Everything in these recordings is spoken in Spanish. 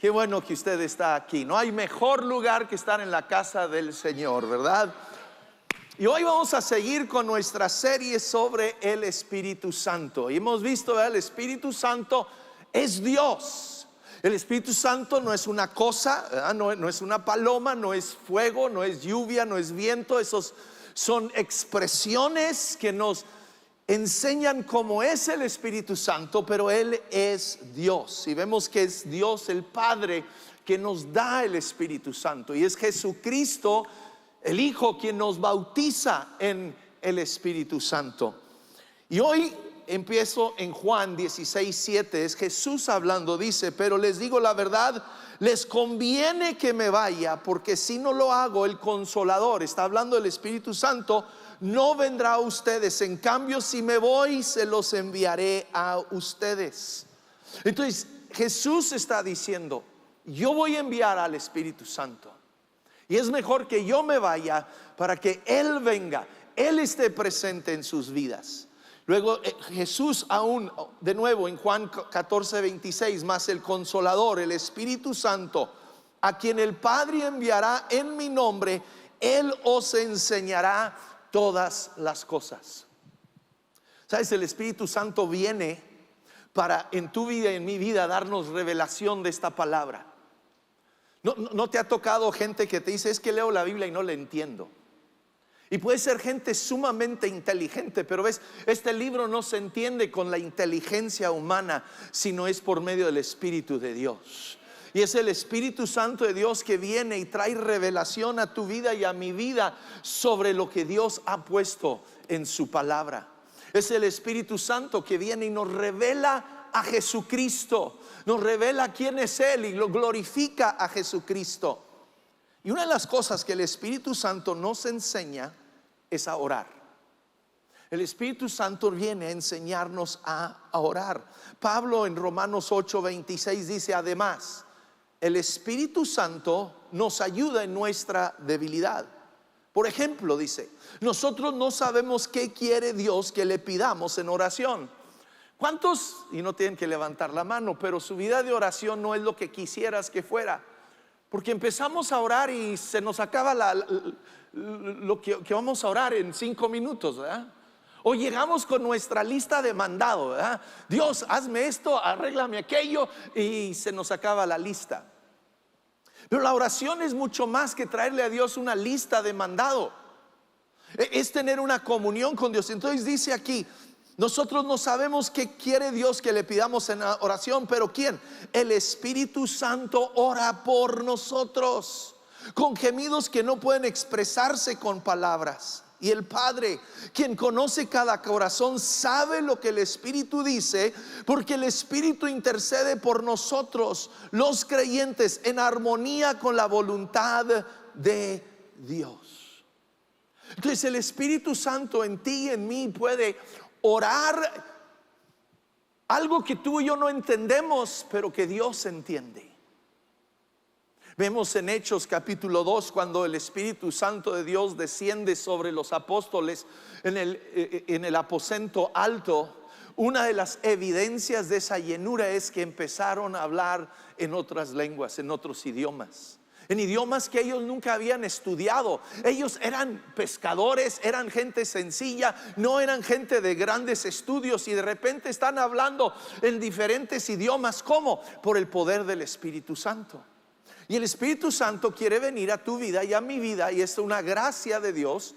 Qué bueno que usted está aquí. No hay mejor lugar que estar en la casa del Señor, ¿verdad? Y hoy vamos a seguir con nuestra serie sobre el Espíritu Santo. Y hemos visto, ¿verdad? El Espíritu Santo es Dios. El Espíritu Santo no es una cosa, no es una paloma, no es fuego, no es lluvia, no es viento. Esos son expresiones que nos enseñan cómo es el Espíritu Santo, pero Él es Dios. Y vemos que es Dios el Padre que nos da el Espíritu Santo. Y es Jesucristo, el Hijo, quien nos bautiza en el Espíritu Santo. Y hoy empiezo en Juan 16:7. Es Jesús hablando, dice: pero les digo la verdad, les conviene que me vaya, porque si no lo hago, el Consolador, está hablando del Espíritu Santo, no vendrá a ustedes. En cambio, si me voy, se los enviaré a ustedes. Entonces Jesús está diciendo: yo voy a enviar al Espíritu Santo, y es mejor que yo me vaya para que Él venga, Él esté presente en sus vidas. Luego Jesús aún de nuevo en Juan 14:26: mas el Consolador, el Espíritu Santo, a quien el Padre enviará en mi nombre, Él os enseñará todas las cosas. ¿Sabes? El Espíritu Santo viene para en tu vida y en mi vida darnos revelación de esta palabra. ¿No te ha tocado gente que te dice: es que leo la Biblia y no la entiendo? Y puede ser gente sumamente inteligente, pero ves, este libro no se entiende con la inteligencia humana, sino es por medio del Espíritu de Dios. Y es el Espíritu Santo de Dios que viene y trae revelación a tu vida y a mi vida sobre lo que Dios ha puesto en su palabra. Es el Espíritu Santo que viene y nos revela a Jesucristo, nos revela quién es Él y lo glorifica a Jesucristo. Y una de las cosas que el Espíritu Santo nos enseña es a orar. El Espíritu Santo viene a enseñarnos a orar. Pablo en Romanos 8:26 dice: además, el Espíritu Santo nos ayuda en nuestra debilidad. Por ejemplo, dice: nosotros no sabemos qué quiere Dios que le pidamos en oración. ¿Cuántos, y no tienen que levantar la mano, pero su vida de oración no es lo que quisieras que fuera? Porque empezamos a orar y se nos acaba lo que vamos a orar en 5 minutos, ¿verdad? O llegamos con nuestra lista de mandado, ¿verdad? Dios, hazme esto, arréglame aquello, y se nos acaba la lista. Pero la oración es mucho más que traerle a Dios una lista de mandado. Es tener una comunión con Dios. Entonces dice aquí: nosotros no sabemos qué quiere Dios que le pidamos en la oración, pero ¿quién? El Espíritu Santo ora por nosotros con gemidos que no pueden expresarse con palabras. Y el Padre, quien conoce cada corazón, sabe lo que el Espíritu dice, porque el Espíritu intercede por nosotros, los creyentes, en armonía con la voluntad de Dios. Entonces el Espíritu Santo en ti y en mí puede orar algo que tú y yo no entendemos, pero que Dios entiende. Vemos en Hechos capítulo 2 cuando el Espíritu Santo de Dios desciende sobre los apóstoles en el aposento alto. Una de las evidencias de esa llenura es que empezaron a hablar en otras lenguas, en otros idiomas, en idiomas que ellos nunca habían estudiado. Ellos eran pescadores, eran gente sencilla, no eran gente de grandes estudios, y de repente están hablando en diferentes idiomas. ¿Cómo? Por el poder del Espíritu Santo. Y el Espíritu Santo quiere venir a tu vida y a mi vida, y es una gracia de Dios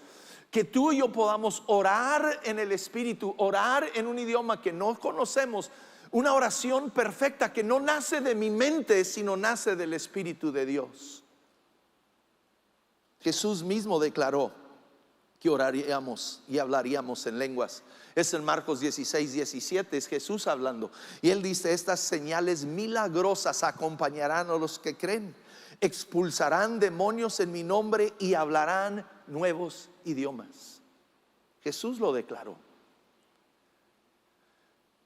que tú y yo podamos orar en el Espíritu, orar en un idioma que no conocemos, una oración perfecta que no nace de mi mente, sino nace del Espíritu de Dios. Jesús mismo declaró que oraríamos y hablaríamos en lenguas. Es en Marcos 16:17, es Jesús hablando, y Él dice: estas señales milagrosas acompañarán a los que creen, expulsarán demonios en mi nombre y hablarán nuevos idiomas. Jesús lo declaró.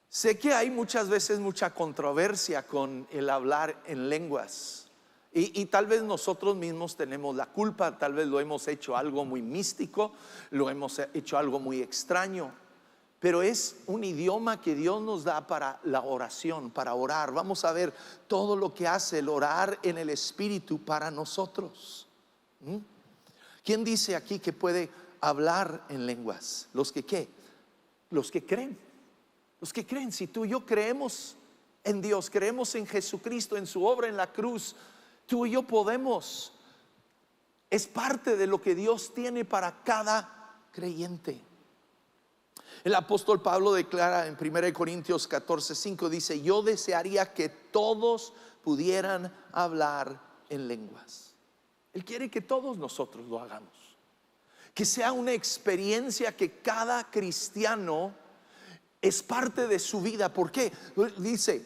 Sé que hay muchas veces mucha controversia con el hablar en lenguas, y tal vez nosotros mismos tenemos la culpa. Tal vez lo hemos hecho algo muy místico, lo hemos hecho algo muy extraño. pero es un idioma que Dios nos da para la oración, para orar. Vamos a ver todo lo que hace el orar en el Espíritu para nosotros. ¿Quién dice aquí que puede hablar en lenguas? Los que ¿qué? Los que creen. Los que creen. Si tú y yo creemos en Dios, creemos en Jesucristo, en su obra en la cruz, tú y yo podemos. Es parte de lo que Dios tiene para cada creyente. El apóstol Pablo declara en 1 Corintios 14:5, dice: yo desearía que todos pudieran hablar en lenguas. Él quiere que todos nosotros lo hagamos, que sea una experiencia que cada cristiano es parte de su vida. ¿Por qué? Dice,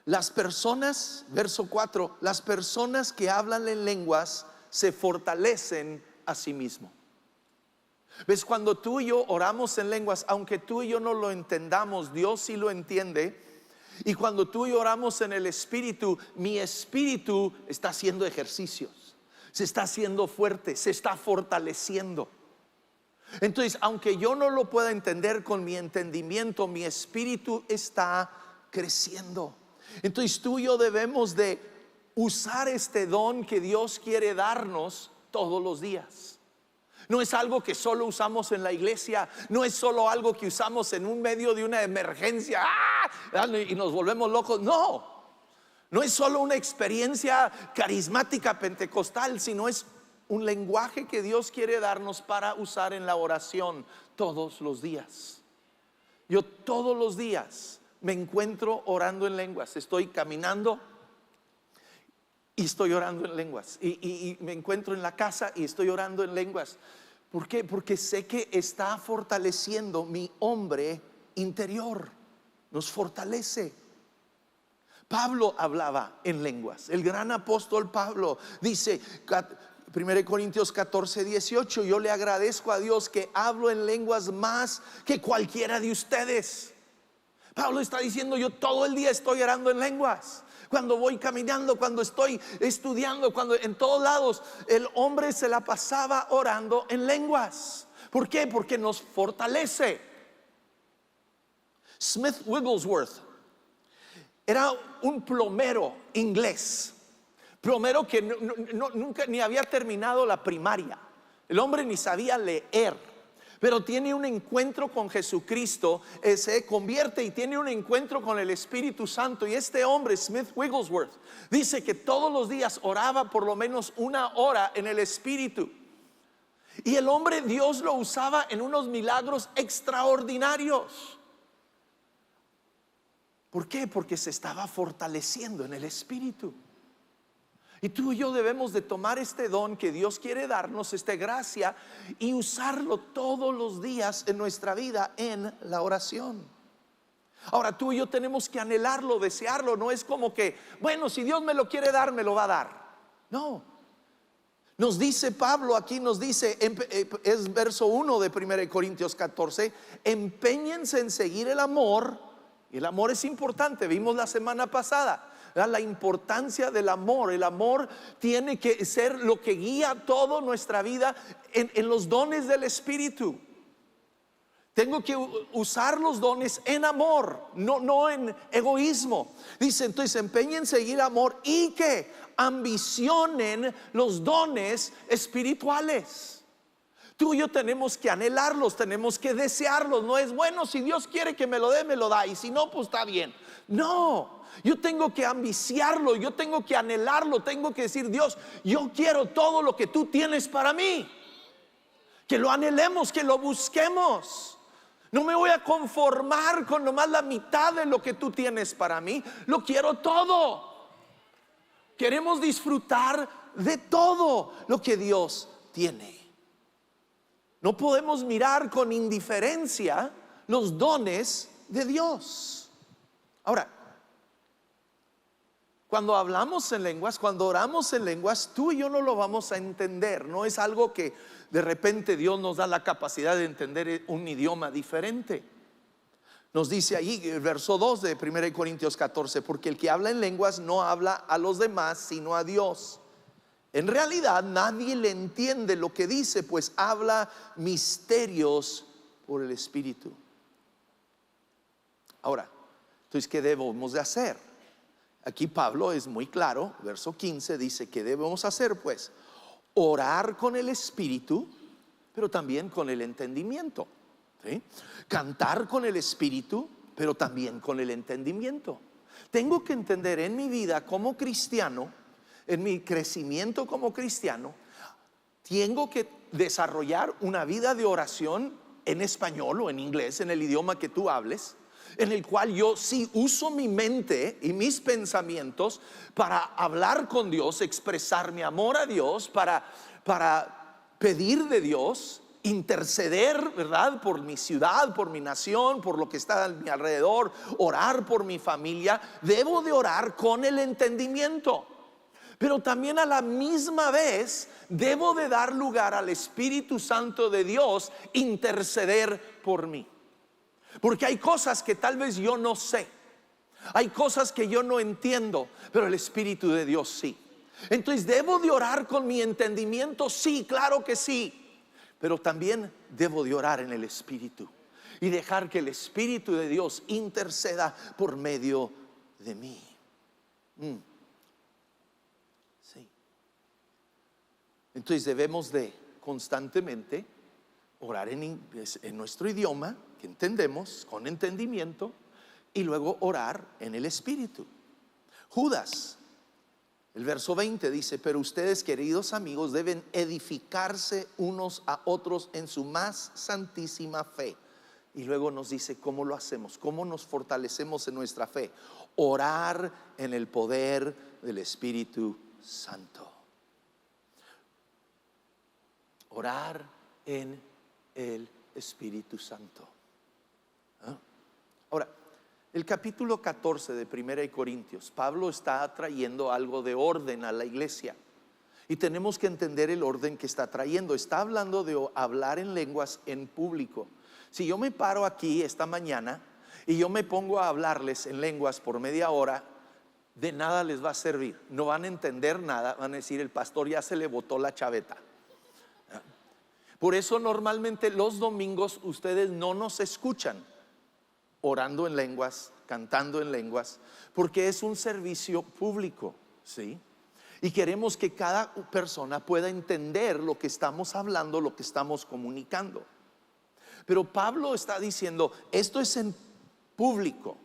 las personas, verso 4, las personas que hablan en lenguas se fortalecen a sí mismos. ¿Ves? Cuando tú y yo oramos en lenguas, aunque tú y yo no lo entendamos, Dios sí lo entiende. Y cuando tú y yo oramos en el Espíritu, mi espíritu está haciendo ejercicios, se está haciendo fuerte, se está fortaleciendo. Entonces, aunque yo no lo pueda entender con mi entendimiento, mi espíritu está creciendo. Entonces tú y yo debemos de usar este don que Dios quiere darnos todos los días. No es algo que solo usamos en la iglesia, no es solo algo que usamos en un medio de una emergencia y nos volvemos locos. No es solo una experiencia carismática pentecostal, sino es un lenguaje que Dios quiere darnos para usar en la oración todos los días. Yo todos los días me encuentro orando en lenguas. Estoy caminando y estoy orando en lenguas, y me encuentro en la casa y estoy orando en lenguas. ¿Por qué? Porque sé que está fortaleciendo mi hombre interior. Nos fortalece. Pablo hablaba en lenguas. El gran apóstol Pablo dice, 1 Corintios 14:18, yo le agradezco a Dios que hablo en lenguas más que cualquiera de ustedes. Pablo está diciendo, yo todo el día estoy orando en lenguas. Cuando voy caminando, cuando estoy estudiando, cuando en todos lados, el hombre se la pasaba orando en lenguas. ¿Por qué? Porque nos fortalece. Smith Wigglesworth era un plomero inglés, plomero que nunca ni había terminado la primaria. El hombre ni sabía leer, pero tiene un encuentro con Jesucristo, se convierte y tiene un encuentro con el Espíritu Santo. Y este hombre, Smith Wigglesworth, dice que todos los días oraba por lo menos 1 hora en el Espíritu. Y el hombre, Dios lo usaba en unos milagros extraordinarios. ¿Por qué? Porque se estaba fortaleciendo en el Espíritu. Y tú y yo debemos de tomar este don que Dios quiere darnos, esta gracia, y usarlo todos los días en nuestra vida en la oración. Ahora tú y yo tenemos que anhelarlo, desearlo. No es como que, bueno, si Dios me lo quiere dar, me lo va a dar. No. Nos dice Pablo aquí, nos dice, es verso 1 de 1 Corintios 14, empeñense en seguir el amor. Y el amor es importante, vimos la semana pasada la importancia del amor. El amor tiene que ser lo que guía toda nuestra vida en los dones del Espíritu. Tengo que usar los dones en amor, no en egoísmo. Dice entonces, empeñen en seguir amor y que ambicionen los dones espirituales. Tú y yo tenemos que anhelarlos, tenemos que desearlos. No es bueno, si Dios quiere que me lo dé, me lo da, y si no, pues está bien. No, yo tengo que ambiciarlo, yo tengo que anhelarlo, tengo que decir, Dios, yo quiero todo lo que tú tienes para mí. Que lo anhelemos, que lo busquemos. No me voy a conformar con nomás la mitad de lo que tú tienes para mí. Lo quiero todo. Queremos disfrutar de todo lo que Dios tiene. No podemos mirar con indiferencia los dones de Dios. Ahora, cuando hablamos en lenguas, cuando oramos en lenguas, tú y yo no lo vamos a entender. No es algo que de repente Dios nos da la capacidad de entender un idioma diferente. Nos dice ahí el verso 2 de 1 Corintios 14, porque el que habla en lenguas no habla a los demás sino a Dios. En realidad nadie le entiende lo que dice, pues habla misterios por el Espíritu. Ahora, entonces, ¿qué debemos de hacer? Aquí Pablo es muy claro, verso 15 dice, ¿qué debemos hacer? Pues orar con el espíritu, pero también con el entendimiento, ¿sí? Cantar con el espíritu, pero también con el entendimiento. Tengo que entender en mi vida como cristiano, en mi crecimiento como cristiano, tengo que desarrollar una vida de oración en español o en inglés, en el idioma que tú hables, en el cual yo sí uso mi mente y mis pensamientos para hablar con Dios, expresar mi amor a Dios, para pedir de Dios, interceder, ¿verdad? Por mi ciudad, por mi nación, por lo que está a mi alrededor, orar por mi familia. Debo de orar con el entendimiento, pero también a la misma vez debo de dar lugar al Espíritu Santo de Dios interceder por mí. Porque hay cosas que tal vez yo no sé, hay cosas que yo no entiendo, pero el Espíritu de Dios sí. Entonces, ¿debo de orar con mi entendimiento? Sí, claro que sí. Pero también debo de orar en el Espíritu y dejar que el Espíritu de Dios interceda por medio de mí. Sí. Entonces debemos de constantemente orar en nuestro idioma que entendemos, con entendimiento, y luego orar en el Espíritu. Judas, el verso 20 dice, pero ustedes, queridos amigos, deben edificarse unos a otros en su más santísima fe. Y luego nos dice cómo lo hacemos, cómo nos fortalecemos en nuestra fe. Orar en el poder del Espíritu Santo. Orar en el Espíritu Santo. Ahora, el capítulo 14 de 1 Corintios, Pablo está trayendo algo de orden a la iglesia. Y tenemos que entender el orden que está trayendo. Está hablando de hablar en lenguas en público. Si yo me paro aquí esta mañana y yo me pongo a hablarles en lenguas por media hora, de nada les va a servir. No van a entender nada. Van a decir, el pastor ya se le botó la chaveta. Por eso normalmente los domingos ustedes no nos escuchan orando en lenguas, cantando en lenguas, porque es un servicio público, ¿sí? Y queremos que cada persona pueda entender lo que estamos hablando, lo que estamos comunicando. Pero Pablo está diciendo, esto es en público,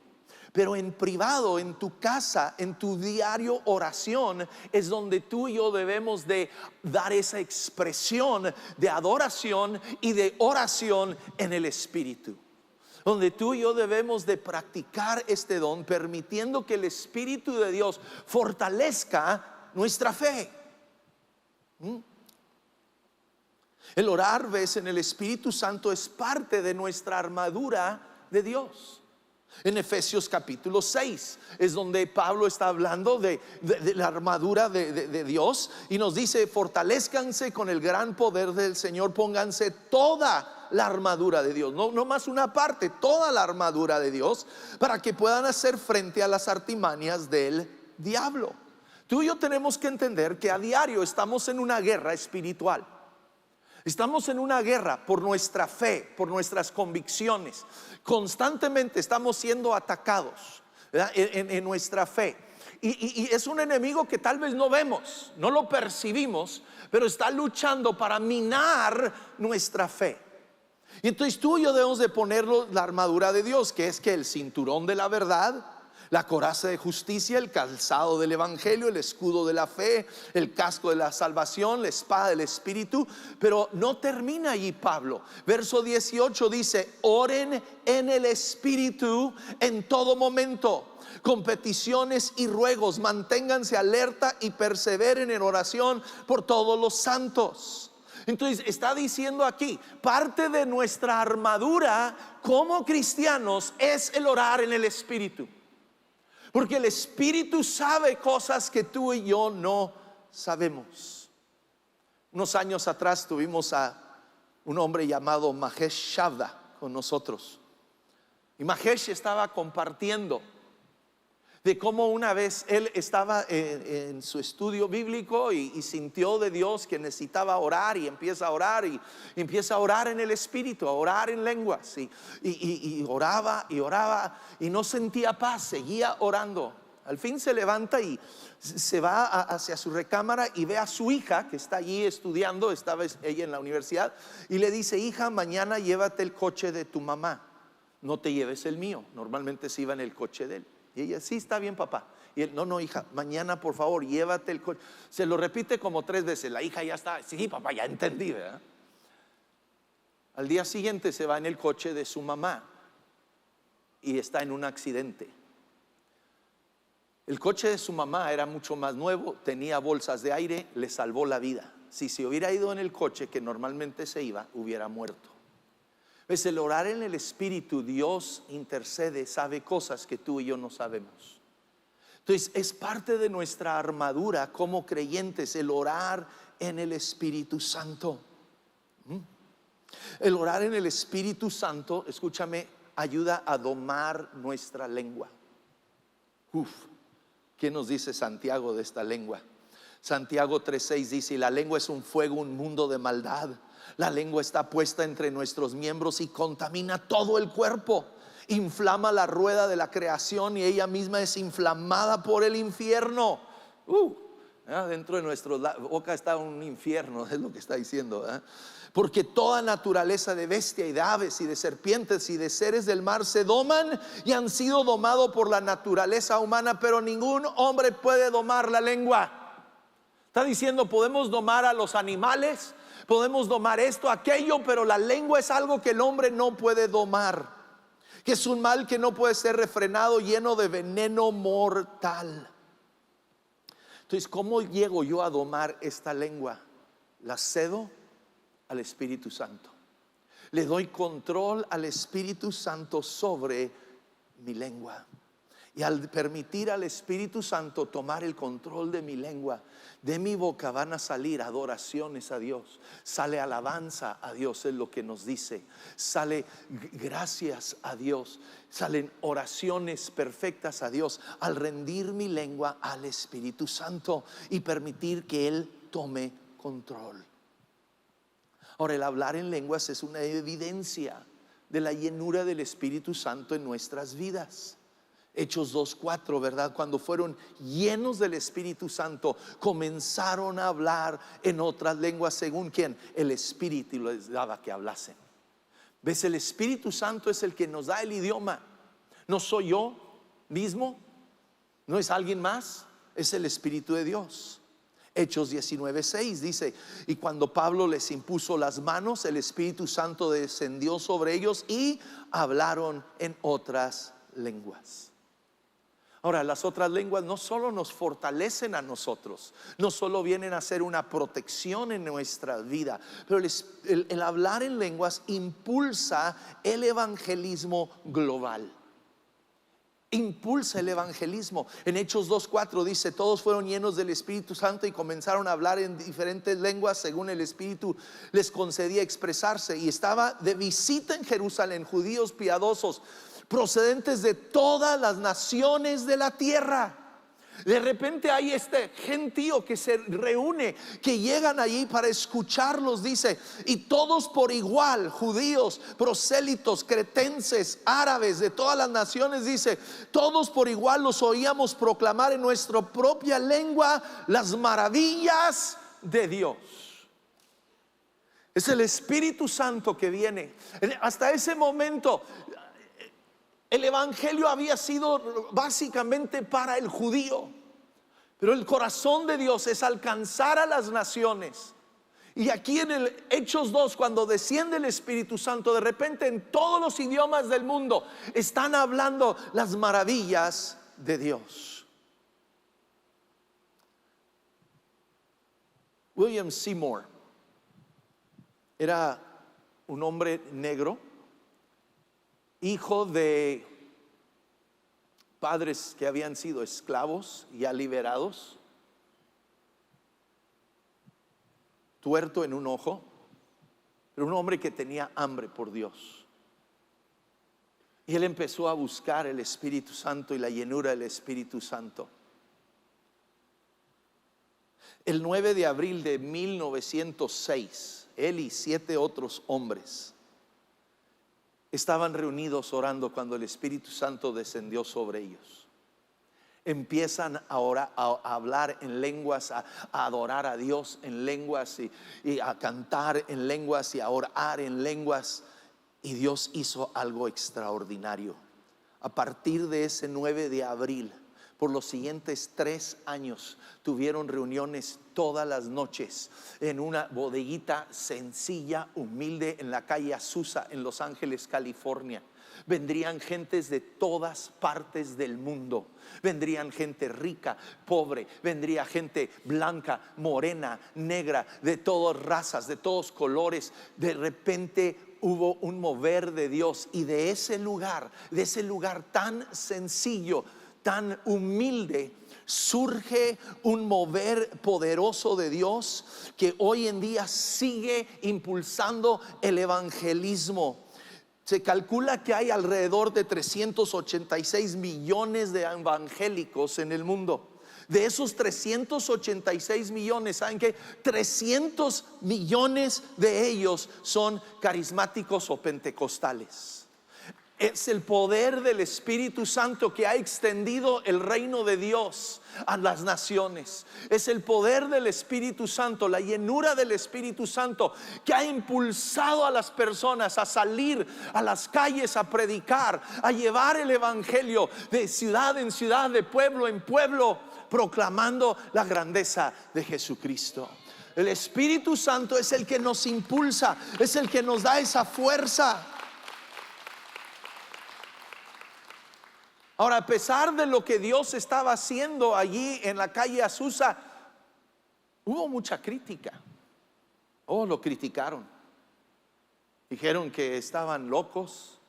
pero en privado, en tu casa, en tu diario oración, es donde tú y yo debemos de dar esa expresión de adoración y de oración en el Espíritu. Donde tú y yo debemos de practicar este don, permitiendo que el Espíritu de Dios fortalezca nuestra fe. El orar, ves, en el Espíritu Santo es parte de nuestra armadura de Dios. En Efesios capítulo 6 es donde Pablo está hablando de la armadura de Dios y nos dice, fortalezcanse con el gran poder del Señor, pónganse toda la armadura de Dios, no más una parte, toda la armadura de Dios, para que puedan hacer frente a las artimañas del diablo. Tú y yo tenemos que entender que a diario estamos en una guerra espiritual. Estamos en una guerra por nuestra fe, por nuestras convicciones. Constantemente estamos siendo atacados, ¿verdad? En nuestra fe. Y es un enemigo que tal vez no vemos, no lo percibimos, pero está luchando para minar nuestra fe. Y entonces tú y yo debemos de ponerlo la armadura de Dios, que es que el cinturón de la verdad, la coraza de justicia, el calzado del evangelio, el escudo de la fe, el casco de la salvación, la espada del Espíritu. Pero no termina allí Pablo. Verso 18 dice, oren en el Espíritu en todo momento, con peticiones y ruegos, manténganse alerta y perseveren en oración por todos los santos. Entonces está diciendo aquí, parte de nuestra armadura como cristianos es el orar en el Espíritu. Porque el Espíritu sabe cosas que tú y yo no sabemos. Unos años atrás tuvimos a un hombre llamado Mahesh Shavda con nosotros. Y Mahesh estaba compartiendo de cómo una vez él estaba en su estudio bíblico y sintió de Dios que necesitaba orar, y empieza a orar y empieza a orar en el Espíritu, a orar en lenguas, y oraba y oraba y no sentía paz, seguía orando. Al fin se levanta y se va hacia su recámara y ve a su hija que está allí estudiando. Estaba ella en la universidad, y le dice: hija, mañana llévate el coche de tu mamá, no te lleves el mío. Normalmente se iba en el coche de él. Y ella: sí, está bien, papá. Y él: no, hija, mañana por favor llévate el coche. Se lo repite como 3 veces. La hija ya está: sí, papá, ya entendí, ¿verdad? Al día siguiente se va en el coche de su mamá y está en un accidente. El coche de su mamá era mucho más nuevo, tenía bolsas de aire, le salvó la vida. Si se hubiera ido en el coche que normalmente se iba, hubiera muerto. Pues el orar en el Espíritu, Dios intercede, sabe cosas que tú y yo no sabemos. Entonces es parte de nuestra armadura como creyentes, el orar en el Espíritu Santo. El orar en el Espíritu Santo, escúchame, ayuda a domar nuestra lengua. ¿Qué nos dice Santiago de esta lengua? Santiago 3:6 dice: y la lengua es un fuego, un mundo de maldad. La lengua está puesta entre nuestros miembros y contamina todo el cuerpo. Inflama la rueda de la creación y ella misma es inflamada por el infierno. Dentro de nuestra boca está un infierno, es lo que está diciendo, ¿eh? Porque toda naturaleza de bestia y de aves y de serpientes y de seres del mar se doman y han sido domados por la naturaleza humana, pero ningún hombre puede domar la lengua. Está diciendo: podemos domar a los animales, podemos domar esto, aquello, pero la lengua es algo que el hombre no puede domar, que es un mal que no puede ser refrenado, lleno de veneno mortal. Entonces, ¿cómo llego yo a domar esta lengua? La cedo al Espíritu Santo. Le doy control al Espíritu Santo sobre mi lengua. Y al permitir al Espíritu Santo tomar el control de mi lengua, de mi boca van a salir adoraciones a Dios, sale alabanza a Dios, es lo que nos dice, sale gracias a Dios, salen oraciones perfectas a Dios al rendir mi lengua al Espíritu Santo y permitir que Él tome control. Ahora, el hablar en lenguas es una evidencia de la llenura del Espíritu Santo en nuestras vidas. Hechos 2:4, ¿verdad? Cuando fueron llenos del Espíritu Santo, comenzaron a hablar en otras lenguas según quien el Espíritu les daba que hablasen. ¿Ves? El Espíritu Santo es el que nos da el idioma. No soy yo mismo, no es alguien más, es el Espíritu de Dios. Hechos 19:6 dice: y cuando Pablo les impuso las manos, el Espíritu Santo descendió sobre ellos y hablaron en otras lenguas. Ahora, las otras lenguas no solo nos fortalecen a nosotros, no solo vienen a ser una protección en nuestra vida, pero el hablar en lenguas impulsa el evangelismo global. Impulsa el evangelismo. En Hechos 2:4 dice: todos fueron llenos del Espíritu Santo y comenzaron a hablar en diferentes lenguas según el Espíritu les concedía expresarse. Y estaba de visita en Jerusalén judíos piadosos procedentes de todas las naciones de la tierra. De repente hay este gentío que se reúne, que llegan allí para escucharlos, dice, y todos por igual, judíos, prosélitos, cretenses, árabes, de todas las naciones, dice, todos por igual los oíamos proclamar en nuestra propia lengua las maravillas de Dios. Es el Espíritu Santo que viene. Hasta ese momento el evangelio había sido básicamente para el judío, pero el corazón de Dios es alcanzar a las naciones. Y aquí en el Hechos 2, cuando desciende el Espíritu Santo, de repente en todos los idiomas del mundo están hablando las maravillas de Dios. William Seymour era un hombre negro, hijo de padres que habían sido esclavos ya liberados, tuerto en un ojo, pero un hombre que tenía hambre por Dios. Y él empezó a buscar el Espíritu Santo y la llenura del Espíritu Santo. El 9 de abril de 1906, él y 7 otros hombres estaban reunidos orando cuando el Espíritu Santo descendió sobre ellos. Empiezan ahora a hablar en lenguas, a adorar a Dios en lenguas y a cantar en lenguas y a orar en lenguas. Y Dios hizo algo extraordinario. A partir de ese 9 de abril, por los siguientes 3 años, tuvieron reuniones todas las noches en una bodeguita sencilla, humilde, en la calle Azusa, en Los Ángeles, California. Vendrían gentes de todas partes del mundo. Vendrían gente rica, pobre, vendría gente blanca, morena, negra, de todas razas, de todos colores. De repente hubo un mover de Dios, y de ese lugar tan sencillo, tan humilde, surge un mover poderoso de Dios que hoy en día sigue impulsando el evangelismo. Se calcula que hay alrededor de 386 millones de evangélicos en el mundo. De esos 386 millones, ¿saben qué? 300 millones de ellos son carismáticos o pentecostales. Es el poder del Espíritu Santo que ha extendido el reino de Dios a las naciones. Es el poder del Espíritu Santo, la llenura del Espíritu Santo, que ha impulsado a las personas a salir a las calles a predicar, a llevar el evangelio de ciudad en ciudad, de pueblo en pueblo, proclamando la grandeza de Jesucristo. El Espíritu Santo es el que nos impulsa, es el que nos da esa fuerza. Ahora, a pesar de lo que Dios estaba haciendo allí en la calle Azusa, hubo mucha crítica. Lo criticaron. Dijeron que estaban locos.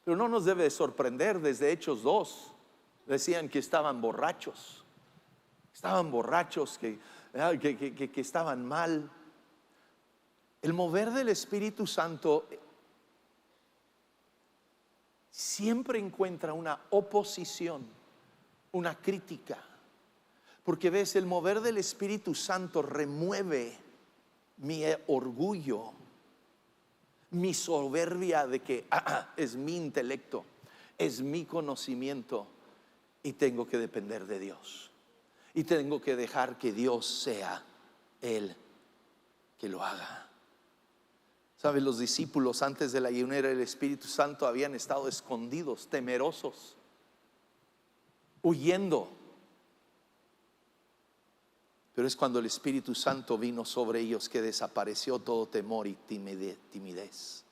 Pero no nos debe sorprender, desde Hechos 2 decían que estaban borrachos. Estaban borrachos, que estaban mal. El mover del Espíritu Santo siempre encuentra una oposición, una crítica. Porque ves, el mover del Espíritu Santo remueve mi orgullo, mi soberbia de que es mi intelecto, es mi conocimiento, y tengo que depender de Dios. Y tengo que dejar que Dios sea Él que lo haga. ¿Sabes? Los discípulos antes de la llenura del Espíritu Santo habían estado escondidos, temerosos, huyendo. Pero es cuando el Espíritu Santo vino sobre ellos que desapareció todo temor y timidez.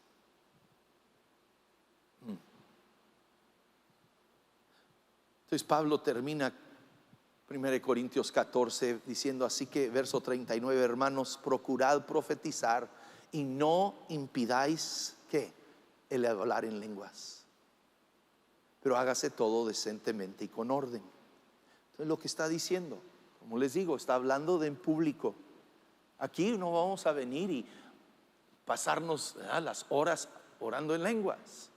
Entonces Pablo termina 1 Corintios 14 diciendo así que, verso 39, hermanos, procurad profetizar y no impidáis ¿qué? El hablar en lenguas, pero hágase todo decentemente y con orden. Entonces lo que está diciendo, como les digo, está hablando de en público. Aquí no vamos a venir y pasarnos las horas orando en lenguas,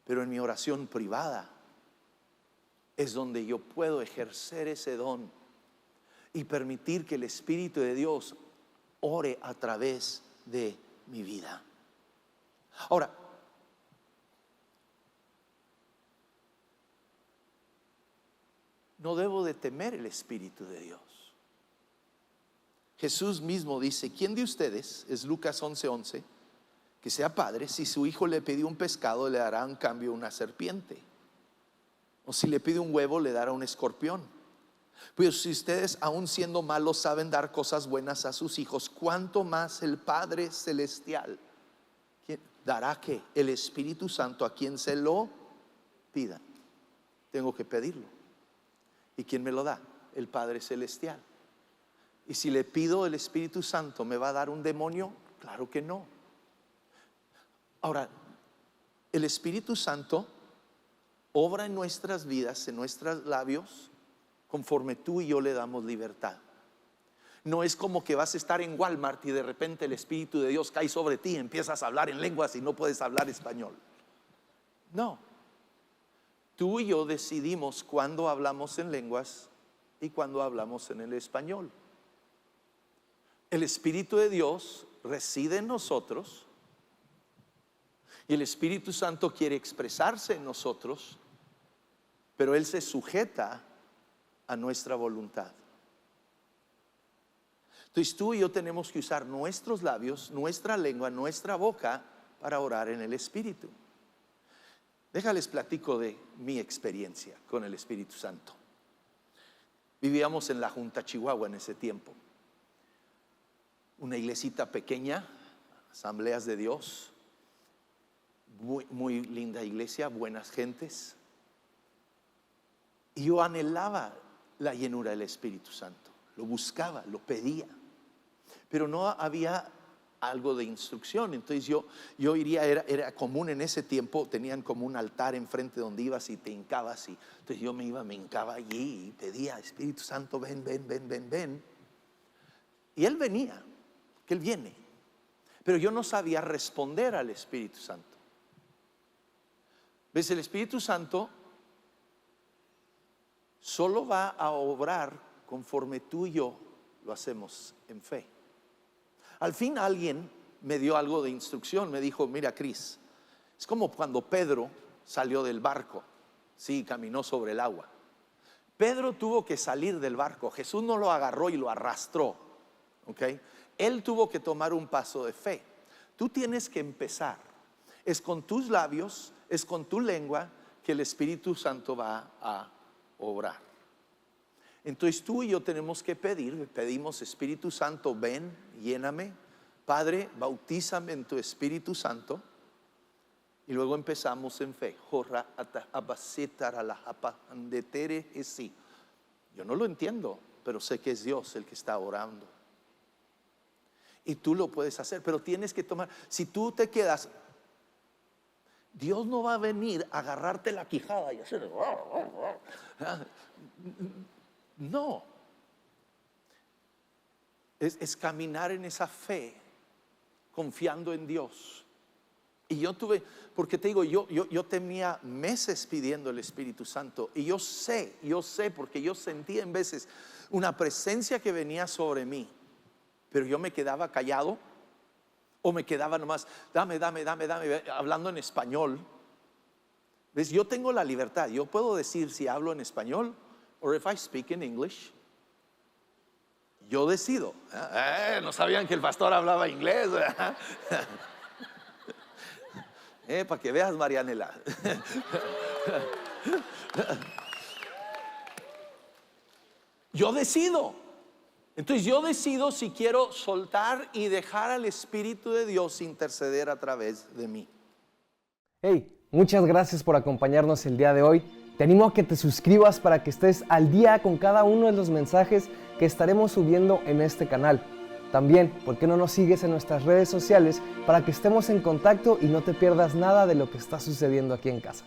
pero en mi oración privada es donde yo puedo ejercer ese don y permitir que el Espíritu de Dios ore a través de mi vida. Ahora, no debo de temer el Espíritu de Dios. Jesús mismo dice: ¿quién de ustedes, es Lucas 11:11, que sea padre, si su hijo le pide un pescado, le dará en cambio una serpiente? O si le pide un huevo, le dará un escorpión. Pues si ustedes, aun siendo malos, saben dar cosas buenas a sus hijos, ¿cuánto más el Padre Celestial dará que el Espíritu Santo a quien se lo pida? Tengo que pedirlo. ¿Y quién me lo da? El Padre Celestial. Y si le pido el Espíritu Santo, ¿me va a dar un demonio? Claro que no. Ahora, el Espíritu Santo obra en nuestras vidas, en nuestros labios, conforme tú y yo le damos libertad. No es como que vas a estar en Walmart y de repente el Espíritu de Dios cae sobre ti y empiezas a hablar en lenguas y no puedes hablar español. No. Tú y yo decidimos cuándo hablamos en lenguas y cuándo hablamos en el español. El Espíritu de Dios reside en nosotros y el Espíritu Santo quiere expresarse en nosotros, pero Él se sujeta a nuestra voluntad. Entonces tú y yo tenemos que usar nuestros labios, nuestra lengua, nuestra boca para orar en el Espíritu. Déjales platico de mi experiencia con el Espíritu Santo. Vivíamos en la Junta Chihuahua en ese tiempo. Una iglesita pequeña, Asambleas de Dios, muy linda iglesia, buenas gentes. Y yo anhelaba la llenura del Espíritu Santo, lo buscaba, lo pedía, pero no había algo de instrucción. Entonces yo iría, era común en ese tiempo, tenían como un altar enfrente donde ibas y te hincabas, y entonces yo me hincaba allí y pedía: Espíritu Santo, ven, ven, ven, ven, ven. Y Él venía, que Él viene, pero yo no sabía responder al Espíritu Santo. ¿Ves? El Espíritu Santo solo va a obrar conforme tú y yo lo hacemos en fe. Al fin alguien me dio algo de instrucción, me dijo: mira, Cris, es como cuando Pedro salió del barco, sí, caminó sobre el agua. Pedro tuvo que salir del barco, Jesús no lo agarró y lo arrastró, ¿ok? Él tuvo que tomar un paso de fe. Tú tienes que empezar, es con tus labios, es con tu lengua que el Espíritu Santo va a obrar. Entonces tú y yo tenemos que pedimos: Espíritu Santo, ven, lléname. Padre, bautízame en tu Espíritu Santo. Y luego empezamos en fe. Yo no lo entiendo, pero sé que es Dios el que está orando. Y tú lo puedes hacer, pero tienes que tomar. Si tú te quedas, Dios no va a venir a agarrarte la quijada y hacer. No. Es caminar en esa fe, confiando en Dios. Y yo tuve, porque te digo, yo tenía meses pidiendo el Espíritu Santo. Y yo sé, porque yo sentía en veces una presencia que venía sobre mí, pero yo me quedaba callado, o me quedaba nomás, dame, hablando en español. ¿Ves? Yo tengo la libertad, yo puedo decir si hablo en español, or if I speak in English. Yo decido. No sabían que el pastor hablaba inglés. Para que veas, Marianela. Yo decido. Entonces yo decido si quiero soltar y dejar al Espíritu de Dios interceder a través de mí. Hey, muchas gracias por acompañarnos el día de hoy. Te animo a que te suscribas para que estés al día con cada uno de los mensajes que estaremos subiendo en este canal. También, ¿por qué no nos sigues en nuestras redes sociales para que estemos en contacto y no te pierdas nada de lo que está sucediendo aquí en casa?